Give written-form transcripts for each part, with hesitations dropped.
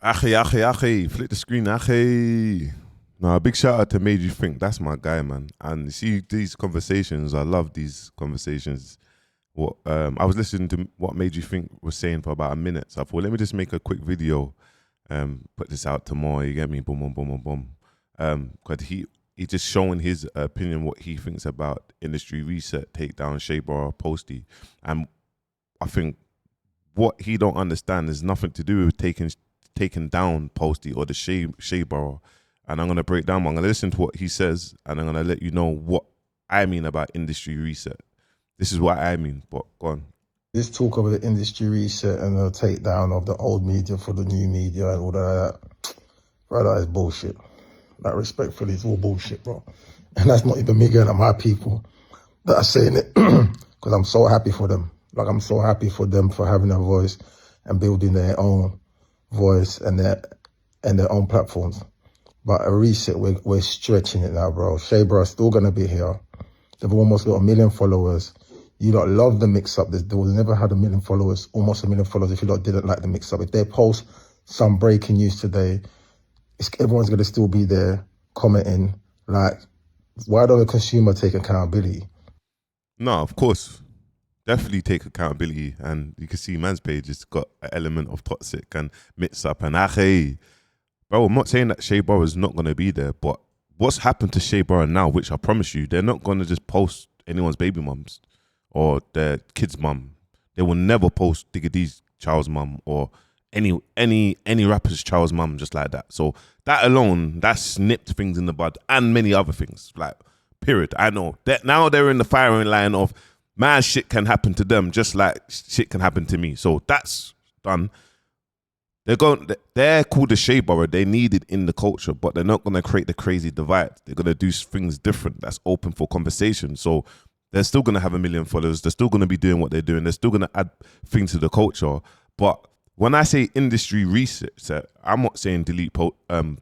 Ackhiii, flip the screen, Ackhiii. No, a big shout out to Made You Think. That's my guy, man. And you see these conversations, I love these conversations. What I was listening to what Made You Think was saying for about a minute. So I thought, let me just make a quick video, put this out tomorrow, you get me? Boom, boom, boom, boom, boom. Because he just showing his opinion, what he thinks about industry reset, takedown, Shea Bar, Posty. And I think what he don't understand is nothing to do with taking down Posty or the Shea Bar. And I'm gonna break down. I'm gonna listen to what he says, and I'm gonna let you know what I mean about industry reset. This is what I mean. But go on. This talk of the industry reset and the takedown of the old media for the new media and all that, bro, that is bullshit. Like, respectfully, it's all bullshit, bro. And that's not even me going at my people that are saying it, because I'm so happy for them. Like, I'm so happy for them for having a voice and building their own voice and their own platforms. But a reset, we're stretching it now, bro. Shea Bra is still going to be here. They've almost got 1 million followers. You lot love the mix-up. They will never had 1 million followers, almost 1 million followers if you lot didn't like the mix-up. If they post some breaking news today, everyone's going to still be there commenting. Like, why don't the consumer take accountability? No, of course. Definitely take accountability. And you can see man's page has got an element of toxic and mix-up and Ackhiii. Bro, I'm not saying that Shea Bar is not going to be there, but what's happened to Shea Bar now, which I promise you, they're not going to just post anyone's baby mums or their kid's mum. They will never post Digga D's child's mum or any rapper's child's mum just like that. So that alone, that's nipped things in the bud and many other things. Like, period. I know that now they're in the firing line of mad shit can happen to them just like shit can happen to me. So that's done. They're called the Shea Bar. They need it in the culture, but they're not going to create the crazy divide. They're going to do things different. That's open for conversation. So they're still going to have 1 million followers. They're still going to be doing what they're doing. They're still going to add things to the culture. But when I say industry reset, I'm not saying delete GRM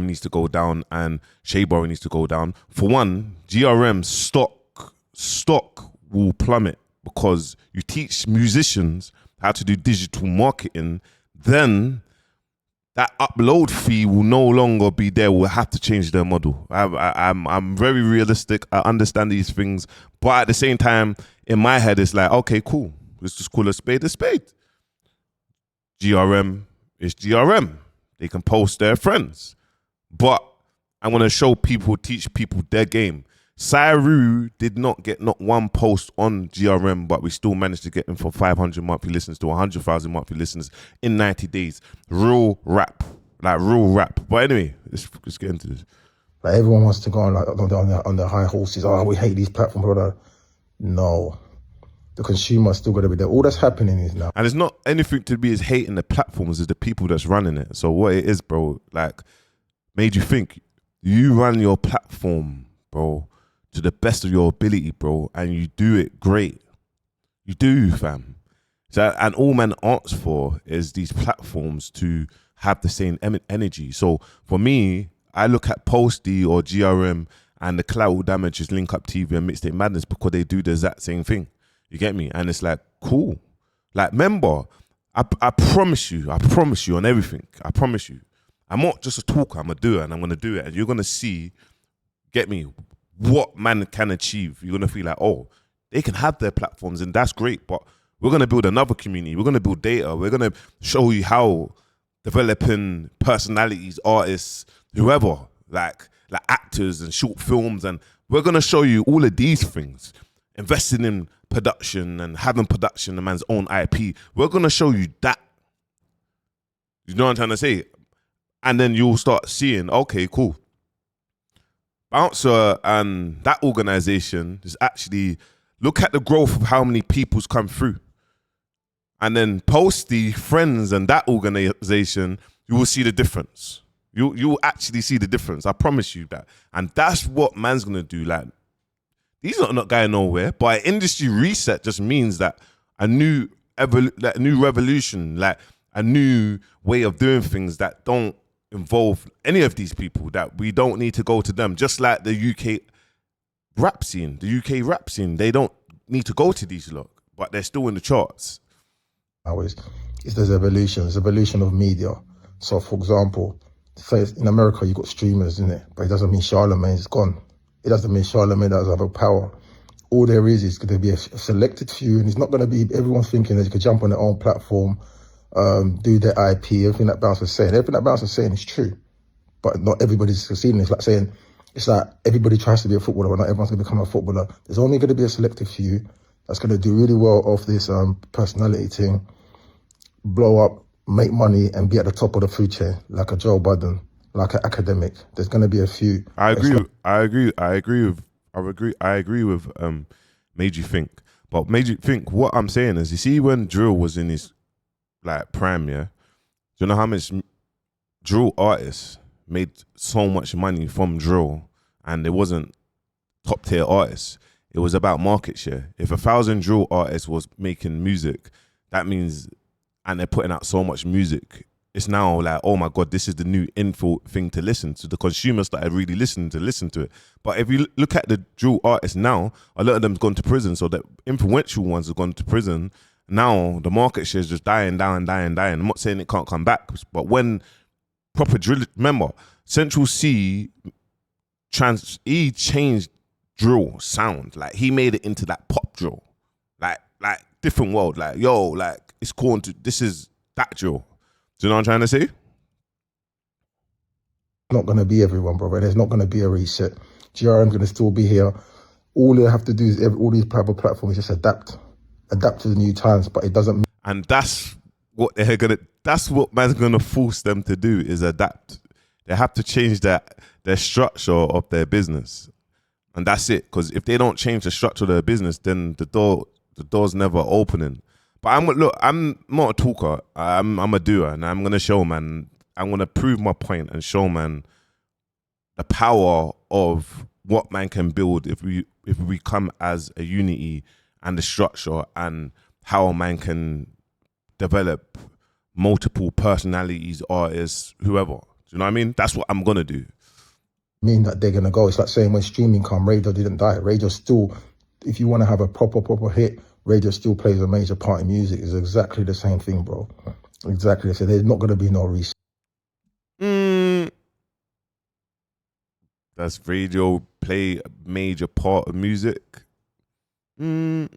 needs to go down and Shea Bar needs to go down. For one, GRM stock will plummet because you teach musicians how to do digital marketing, then that upload fee will no longer be there. We'll have to change their model. I'm very realistic. I understand these things, but at the same time, in my head, it's like, okay, cool. Let's just call a spade a spade. GRM is GRM. They can post their friends, but I want to show people, teach people their game. Cyru did not get not one post on GRM, but we still managed to get him for 500 monthly listeners to 100,000 monthly listeners in 90 days. Real rap, like real rap. But anyway, let's get into this. Like, everyone wants to go on the high horses. Oh, we hate these platforms, brother. No, the consumer's still got to be there. All that's happening is now. And it's not anything to be as hating the platforms as the people that's running it. So what it is, bro, like, Made You Think. You run your platform, bro, to the best of your ability, bro, and you do it great. You do, fam. So, and all man asks for is these platforms to have the same energy. So for me, I look at Posty or GRM and the Collateral Damages, Link Up TV and Mixtape Madness because they do the exact same thing. You get me? And it's like, cool. Like, remember, I promise you on everything. I promise you. I'm not just a talker, I'm a doer, and I'm going to do it. And you're going to see, get me, what man can achieve. You're going to feel like, oh, they can have their platforms and that's great, but we're going to build another community. We're going to build data. We're going to show you how developing personalities, artists, whoever, like actors and short films, and we're going to show you all of these things. Investing in production and having production, a man's own IP. We're going to show you that. You know what I'm trying to say? And then you'll start seeing, okay, cool. Bouncer and that organization is actually, look at the growth of how many people's come through. And then Posty, Friends and that organization, you will see the difference. You'll actually see the difference. I promise you that. And that's what man's going to do. Like, these are not going nowhere, but an industry reset just means that a new revolution, like a new way of doing things that don't involve any of these people, that we don't need to go to them. Just like the UK rap scene, they don't need to go to these lot, but they're still in the charts. now is there's evolution. There's evolution of media. So, for example, say in America you got streamers, isn't it? But it doesn't mean Charlemagne's gone. It doesn't mean Charlemagne doesn't have a power. All there is going to be a selected few, and it's not going to be everyone's thinking that you could jump on their own platform, do their IP, everything that Bounce is saying. Everything that Bounce is saying is true, but not everybody's succeeding. It's like saying, it's like everybody tries to be a footballer, but not everyone's going to become a footballer. There's only going to be a selective few that's going to do really well off this personality thing, blow up, make money, and be at the top of the food chain, like a Joe Budden, like an academic. There's going to be a few. I agree with MadeYouThink. But MadeYouThink, what I'm saying is, you see, when drill was in his like prime, yeah, do you know how much drill artists made so much money from drill, and it wasn't top tier artists? It was about market share. If 1,000 drill artists was making music, that means, and they're putting out so much music, it's now like, oh my God, this is the new info thing to listen to. The consumers started really listening to it. But if you look at the drill artists now, a lot of them's gone to prison. So the influential ones have gone to prison. Now the market share is just dying. I'm not saying it can't come back, but when proper drill, remember, Central C, he changed drill sound. Like, he made it into that pop drill. Like different world. Like, yo, like, it's cool. This is that drill. Do you know what I'm trying to say? Not going to be everyone, brother. There's not going to be a reset. GRM's going to still be here. All they have to do is, all these private platforms, just adapt to the new times, but it doesn't. And that's what man's going to force them to do, is adapt. They have to change their structure of their business. And that's it. Because if they don't change the structure of their business, then the door's never opening. But I'm not a talker. I'm a doer, and I'm gonna show, man. I'm gonna prove my point and show, man, the power of what man can build if we come as a unity, and the structure, and how man can develop multiple personalities, artists, whoever. Do you know what I mean? That's what I'm gonna do. Mean that they're gonna go. It's like saying when streaming come, radio didn't die. Radio still, if you want to have a proper hit, radio still plays a major part in music. It's exactly the same thing, bro. Exactly. So there's not going to be no reset. Does radio play a major part of music? I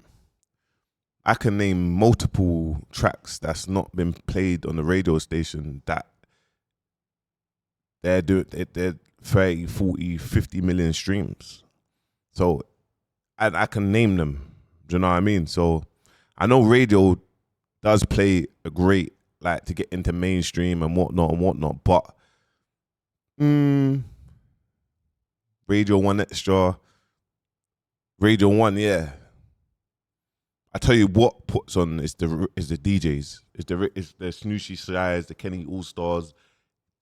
can name multiple tracks that's not been played on the radio station that they're 30, 40, 50 million streams. So I can name them. Do you know what I mean? So I know radio does play a great, like, to get into mainstream and whatnot, but Radio 1 Extra, Radio 1, yeah. I tell you what puts on is the DJs. It's the Snooshy Shies, the Kenny All Stars.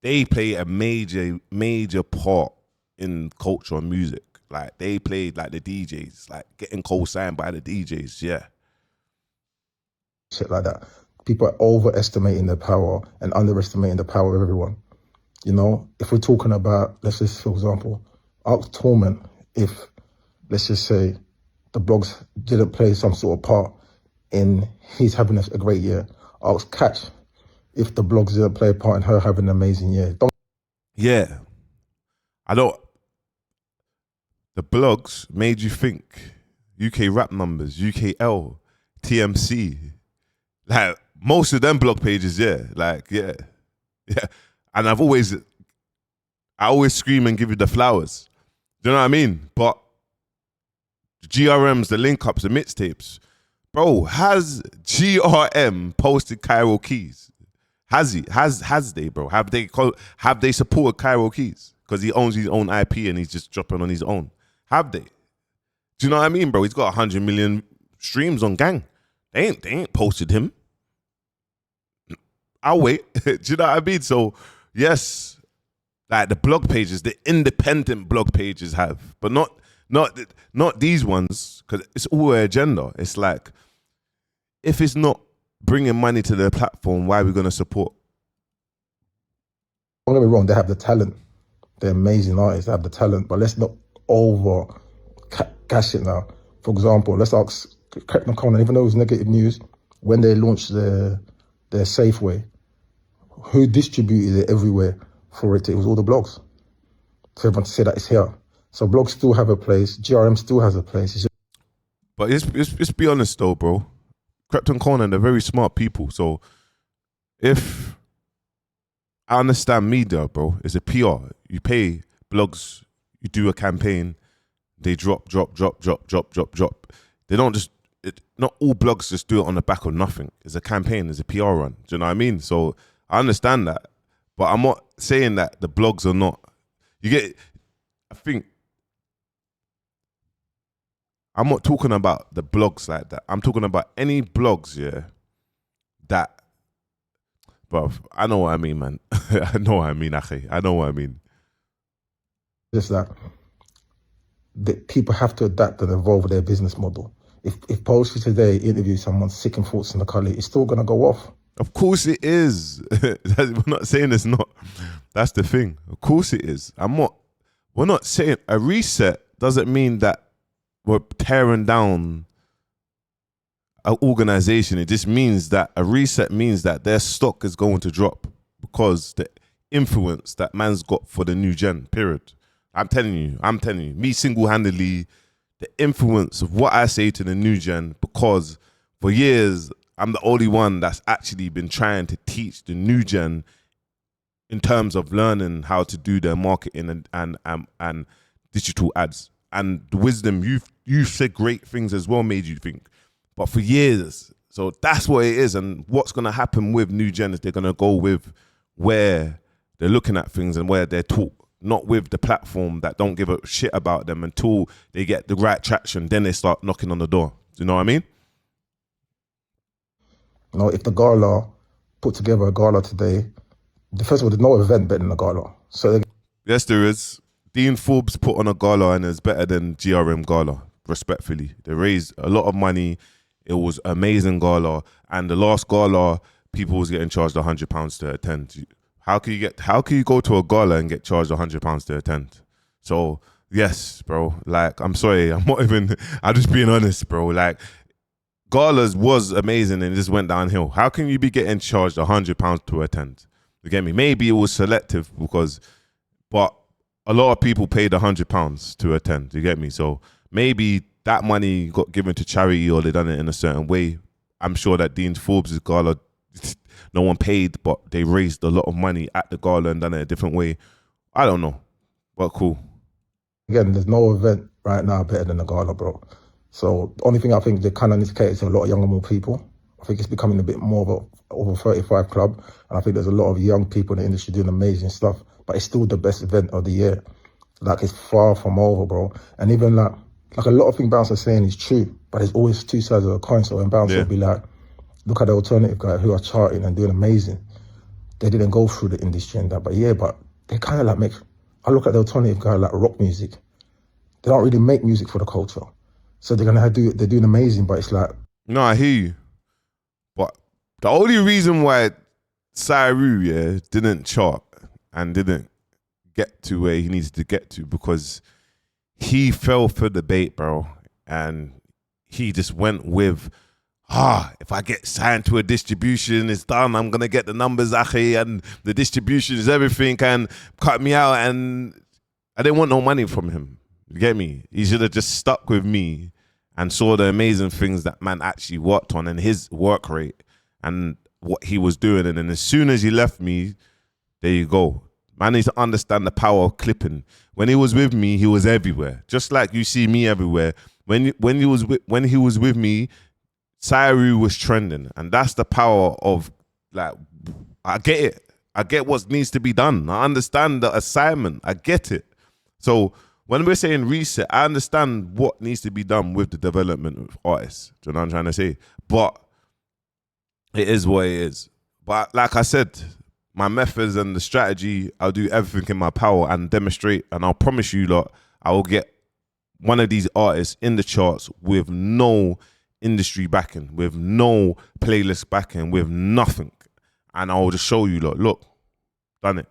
They play a major part in culture and music. Like, they played like the DJs, like getting co-signed by the DJs, yeah. Shit like that. People are overestimating their power and underestimating the power of everyone. You know, if we're talking about, let's just, for example, ask Torment if, let's just say, the blogs didn't play some sort of part in his having a great year. Ask Catch if the blogs didn't play a part in her having an amazing year. Yeah. I don't. The blogs MadeYouThink, UK Rap Numbers, UKL, TMC. Like, most of them blog pages, yeah. Like, yeah. Yeah. And I always scream and give you the flowers. Do you know what I mean? But the GRMs, the link ups, the mixtapes. Bro, has GRM posted Cairo Keys? Has he? Has they, bro? Have they supported Cairo Keys? Because he owns his own IP and he's just dropping on his own. Have they? Do you know what I mean, bro? He's got 100 million streams on Gang. They ain't posted him. I'll wait. Do you know what I mean? So, yes, like the blog pages, the independent blog pages have, but not these ones, because it's all an agenda. It's like, if it's not bringing money to their platform, why are we going to support? Don't get me wrong, they have the talent. They're amazing artists, they have the talent, but let's not gas it now. For example, let's ask Craig McConnell, even though it was negative news, when they launched their Safeway, who distributed it everywhere for it? It was all the blogs. So everyone said that it's here. So blogs still have a place. GRM still has a place. It's just But let's be honest though, bro. Krypton Conan, they're very smart people. So if I understand media, bro, it's a PR. You pay blogs, you do a campaign, they drop. They don't just, not all blogs just do it on the back of nothing. It's a campaign, it's a PR run. Do you know what I mean? So I understand that. But I'm not saying that the blogs are not. I think, I'm not talking about the blogs like that. I'm talking about any blogs, yeah, that, bro, I know what I mean, man. I know what I mean, Ackhiii. I know what I mean. just that people have to adapt and evolve their business model. If Bullsh today interviews someone sick and thoughts in the colour, it's still going to go off. Of course it is. We're not saying it's not. That's the thing. Of course it is. We're not saying a reset doesn't mean that we're tearing down an organization. It just means that a reset means that their stock is going to drop because the influence that man's got for the new gen, period. I'm telling you, me single-handedly, the influence of what I say to the new gen, because for years, I'm the only one that's actually been trying to teach the new gen in terms of learning how to do their marketing and digital ads. And the wisdom, you've said great things as well, MadeYouThink. But for years, so that's what it is. And what's going to happen with new gen is they're going to go with where they're looking at things and where they're taught, not with the platform that don't give a shit about them until they get the right traction. Then they start knocking on the door. Do you know what I mean? You know, if the gala put together a gala today, first of all, there's no event better than a gala. So yes, there is. Dean Forbes put on a gala and it's better than GRM gala, respectfully. They raised a lot of money. It was amazing gala. And the last gala, people was getting charged £100 to attend. How can you go to a gala and get charged £100 to attend? So yes, bro, like, I'm sorry, I'm just being honest, bro. Like, galas was amazing and it just went downhill. How can you be getting charged £100 to attend? You get me? Maybe it was selective but a lot of people paid £100 to attend. You get me? So maybe that money got given to charity or they done it in a certain way. I'm sure that Dean Forbes' gala, no one paid, but they raised a lot of money at the gala and done it a different way. I don't know, but cool. Again, there's no event right now better than the gala, bro. So the only thing I think they kind of need to cater to a lot of younger, more people. I think it's becoming a bit more of a 35 club. And I think there's a lot of young people in the industry doing amazing stuff, but it's still the best event of the year. Like, it's far from over, bro. And even like a lot of things Bounce are saying is true, but there's always two sides of a coin. So when Bounce will be like, look at the alternative guys who are charting and doing amazing. They didn't go through the industry and that, but they kind of like I look at the alternative guy like rock music. They don't really make music for the culture. So they're doing amazing, but it's like. No, I hear you. But the only reason why Sairu, didn't chart and didn't get to where he needed to get to, because he fell for the bait, bro. And he just went with, if I get signed to a distribution, it's done. I'm going to get the numbers, Ackhiii, and the distribution is everything, and cut me out. And I didn't want no money from him. You get me? He should have just stuck with me and saw the amazing things that man actually worked on and his work rate and what he was doing. And then as soon as he left me, there you go. Man needs to understand the power of clipping. When he was with me, he was everywhere. Just like you see me everywhere. When he was with me, Sairu was trending. And that's the power of, like, I get it. I get what needs to be done. I understand the assignment. I get it. So when we're saying reset, I understand what needs to be done with the development of artists. Do you know what I'm trying to say? But it is what it is. But like I said, my methods and the strategy, I'll do everything in my power and demonstrate. And I'll promise you, lot, I will get one of these artists in the charts with no industry backing, with no playlist backing, with nothing. And I'll just show you, lot, look, done it.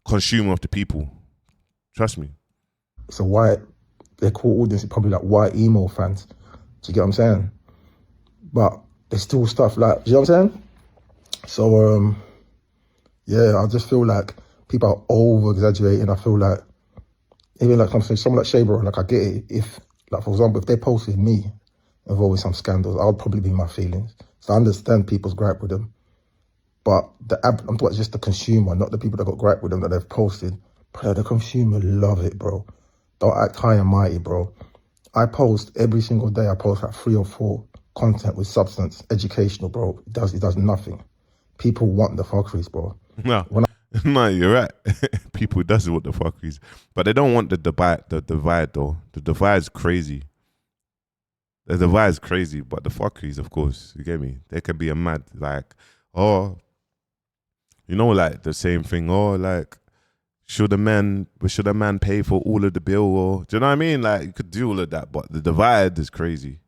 Consumer of the people. Trust me. It's a white, their core audience is probably like white emo fans. Do you get what I'm saying? But there's still stuff like, you know what I'm saying? So, yeah, I just feel like people are over exaggerating. I feel like, even like someone like Shaber, like I get it. If, like for example, if they posted me involved in some scandals, I would probably be in my feelings. So I understand people's gripe with them. But I'm talking just the consumer, not the people that got gripe with them that they've posted. Bro, the consumer love it, bro. Don't act high and mighty, bro. I post every single day. I post like 3 or 4 content with substance, educational, bro. It does nothing. People want the fuckeries, bro. No, no, you're right. People does what the fuckeries, but they don't want the divide. The divide though, the divide's crazy. The divide's crazy, but the fuckeries, of course, you get me. They can be a mad like, oh, you know, like the same thing. Oh, like should a man pay for all of the bill? Or do you know what I mean? Like you could do all of that, but the divide is crazy.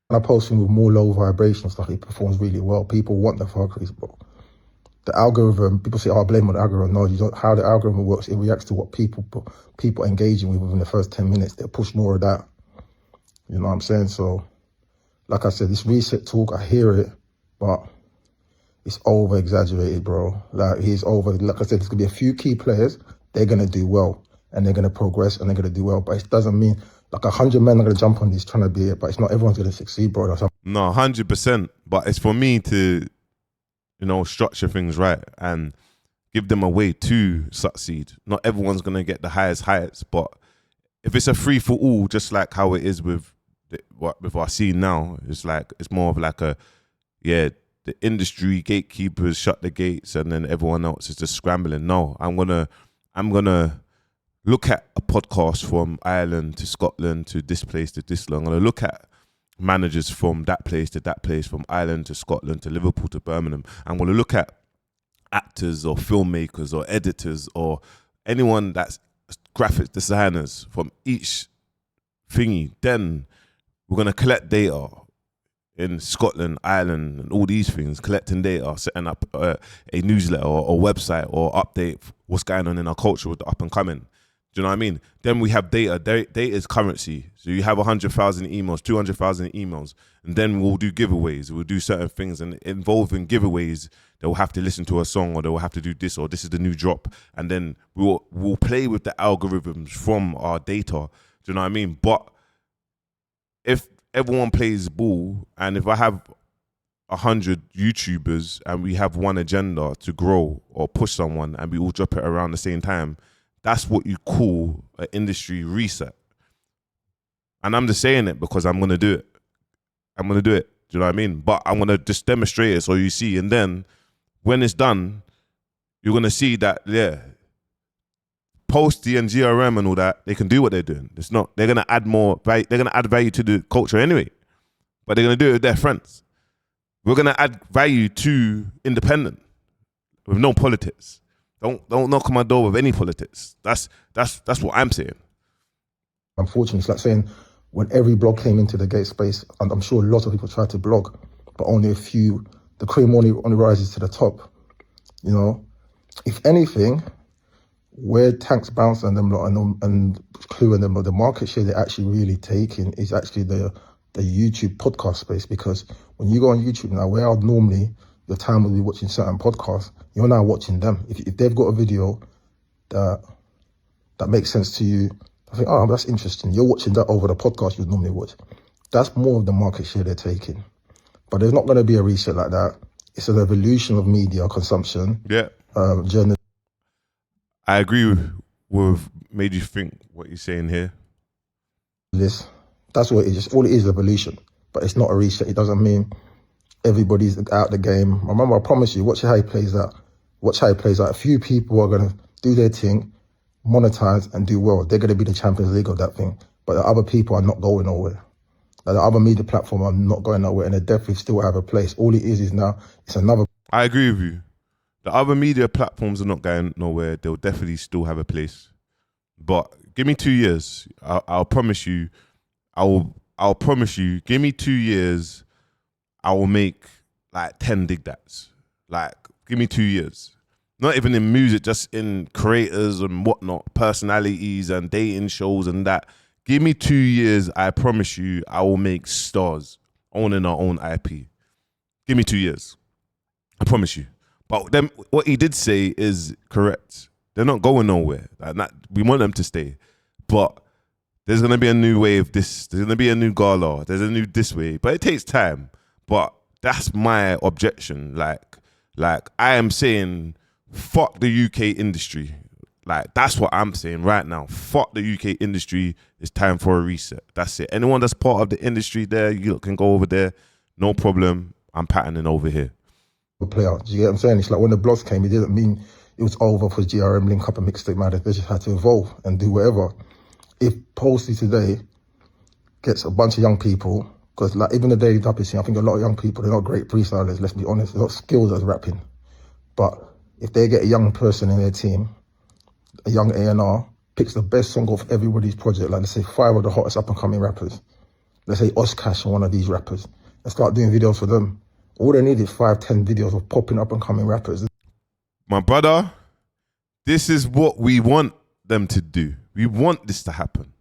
When I post him with more low vibration stuff, he performs really well. People want the fuckeries, bro. The algorithm, people say, oh, blame on the algorithm. No, you don't. How the algorithm works, it reacts to what people engaging with within the first 10 minutes. They'll push more of that. You know what I'm saying? So, like I said, this reset talk, I hear it, but it's over exaggerated, bro. Like he's over. Like I said, there's gonna be a few key players. They're gonna do well and they're gonna progress and they're gonna do well. But it doesn't mean like 100 men are gonna jump on this trying to be it. But it's not everyone's gonna succeed, bro. No, 100%. But it's for me to, you know, structure things right and give them a way to succeed. Not everyone's gonna get the highest heights, but if it's a free for all, just like how it is with with our scene now, it's like it's more of like a the industry gatekeepers shut the gates and then everyone else is just scrambling. No, I'm gonna look at a podcast from Ireland to Scotland to this place to this. I'm gonna look at managers from that place to that place, from Ireland to Scotland to Liverpool to Birmingham. I'm gonna look at actors or filmmakers or editors or anyone that's graphic designers from each thingy. Then we're gonna collect data in Scotland, Ireland, and all these things, collecting data, setting up a newsletter or website or update what's going on in our culture with the up and coming. Do you know what I mean? Then we have data. Data is currency. So you have 100,000 emails, 200,000 emails, and then we'll do giveaways. We'll do certain things, and involving giveaways, they'll have to listen to a song, or they'll have to do this, or this is the new drop, and then we'll play with the algorithms from our data. Do you know what I mean? But if everyone plays ball, and if I have 100 YouTubers and we have one agenda to grow or push someone, and we all drop it around the same time, that's what you call an industry reset. And I'm just saying it because I'm gonna do it. I'm gonna do it. Do you know what I mean? But I'm gonna just demonstrate it so you see, and then when it's done, you're gonna see that Posty and GRM and all that, they can do what they're doing. It's not, they're gonna add more value, they're gonna add value to the culture anyway. But they're gonna do it with their friends. We're gonna add value to independent with no politics. Don't knock on my door with any politics. That's what I'm saying. Unfortunately, it's like saying when every blog came into the gate space, and I'm sure a lot of people tried to blog, but only a few, the cream only rises to the top. You know, if anything, where Tanks Bounce and them lot and Clue and them, the market share they're actually really taking is actually the YouTube podcast space. Because when you go on YouTube now, where I'd normally your time will be watching certain podcasts, you're now watching them. If they've got a video that makes sense to you, I think, oh, that's interesting. You're watching that over the podcast you'd normally watch. That's more of the market share they're taking. But there's not going to be a reset like that. It's an evolution of media consumption. Yeah. Journalism. I agree with Made You Think what you're saying here. That's what it is. All it is evolution. But it's not a reset. It doesn't mean everybody's out the game. Remember, I promise you, watch how he plays out. Watch how he plays out. A few people are going to do their thing, monetize and do well. They're going to be the Champions League of that thing. But the other people are not going nowhere. Like the other media platform are not going nowhere, and they definitely still have a place. All it is now, it's another. I agree with you. The other media platforms are not going nowhere. They'll definitely still have a place. But give me 2 years. I'll promise you. I'll promise you. Give me 2 years. I will make like 10 dig dats. Like, give me 2 years. Not even in music, just in creators and whatnot, personalities and dating shows and that. Give me 2 years. I promise you, I will make stars owning our own IP. Give me 2 years. I promise you. But then what he did say is correct. They're not going nowhere. We want them to stay. But there's going to be a new wave this. There's going to be a new gala. There's a new this way. But it takes time. But that's my objection. Like I am saying, fuck the UK industry. Like, that's what I'm saying right now. Fuck the UK industry. It's time for a reset. That's it. Anyone that's part of the industry there, you can go over there. No problem. I'm patterning over here. Player. Do you get what I'm saying? It's like when the blogs came, it didn't mean it was over for GRM, Link Up and Mixtape Man. They just had to evolve and do whatever. If Posty today gets a bunch of young people, because like even the Daily Duppy scene, I think a lot of young people, they're not great freestylers, let's be honest. They're not skilled at rapping. But if they get a young person in their team, a young A&R, picks the best song off everybody's project, like let's say 5 of the hottest up and coming rappers. Let's say Oshkash and one of these rappers, and start doing videos for them. All they need is 5-10 videos of popping up and coming rappers. My brother, this is what we want them to do. We want this to happen.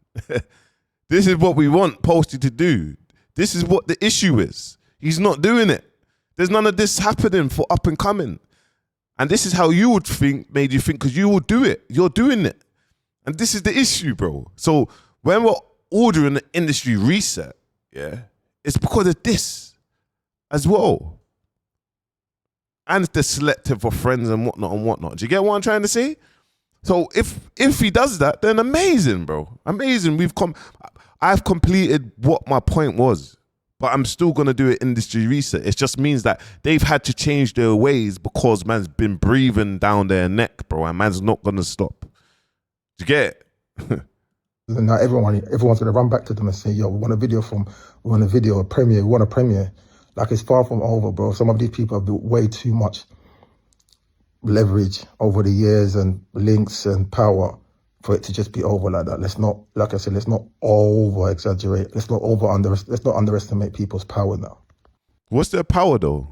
This is what we want Posty to do. This is what the issue is. He's not doing it. There's none of this happening for up and coming. And this is how you would think, made you think, because you will do it. You're doing it. And this is the issue, bro. So when we're ordering the industry reset, yeah, it's because of this as well. And the selective for friends and whatnot. Do you get what I'm trying to say? So if he does that, then amazing, bro. Amazing. I've completed what my point was. But I'm still going to do an industry reset. It just means that they've had to change their ways because man's been breathing down their neck, bro. And man's not going to stop. Do you get it? Now everyone's going to run back to them and say, yo, we want a video, a premiere, we want a premiere. Like, it's far from over, bro. Some of these people have built way too much leverage over the years and links and power for it to just be over like that. Let's not, like I said, let's not over exaggerate. Let's not underestimate people's power now. What's their power though?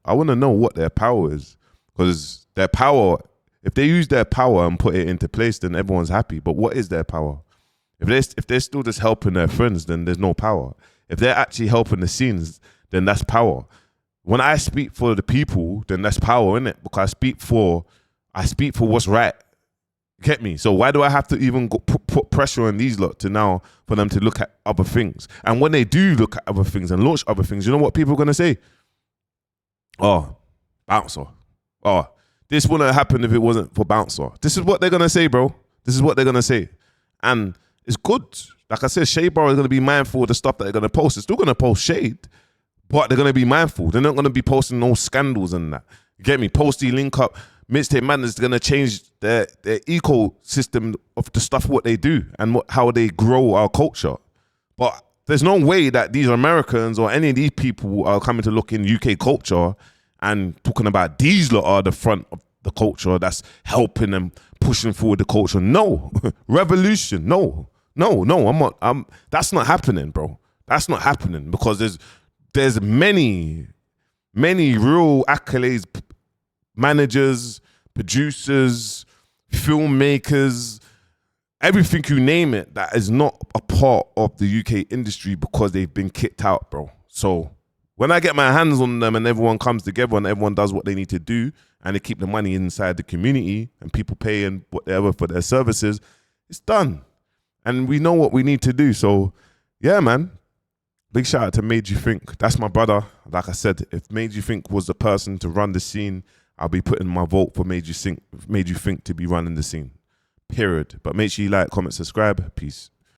I want to know what their power is, because their power, if they use their power and put it into place, then everyone's happy. But what is their power? If they're still just helping their friends, then there's no power. If they're actually helping the scenes, then that's power. When I speak for the people, then that's power, innit? Because I speak for what's right. Get me? So why do I have to even put pressure on these lot to now for them to look at other things? And when they do look at other things and launch other things, you know what people are going to say? Oh, Bouncer. Oh, this wouldn't have happened if it wasn't for Bouncer. This is what they're going to say, bro. This is what they're going to say. And it's good. Like I said, Shade Bar is going to be mindful of the stuff that they're going to post. They're still going to post shade, but they're going to be mindful. They're not going to be posting no scandals and that. You get me? Posty, Link Up, Mixtape Man is going to change their ecosystem of the stuff, what they do and how they grow our culture. But there's no way that these Americans or any of these people are coming to look in UK culture and talking about these lot are the front of the culture that's helping them pushing forward the culture. No. Revolution. No, I'm not. That's not happening, bro. That's not happening, because there's many real accolades, managers, producers, filmmakers, everything you name it, that is not a part of the UK industry because they've been kicked out, bro. So when I get my hands on them and everyone comes together and everyone does what they need to do and they keep the money inside the community and people paying whatever for their services, it's done. And we know what we need to do. So yeah, man. Big shout out to MadeYouThink. That's my brother. Like I said, if MadeYouThink was the person to run the scene, I'll be putting my vote for MadeYouThink to be running the scene. Period. But make sure you like, comment, subscribe. Peace.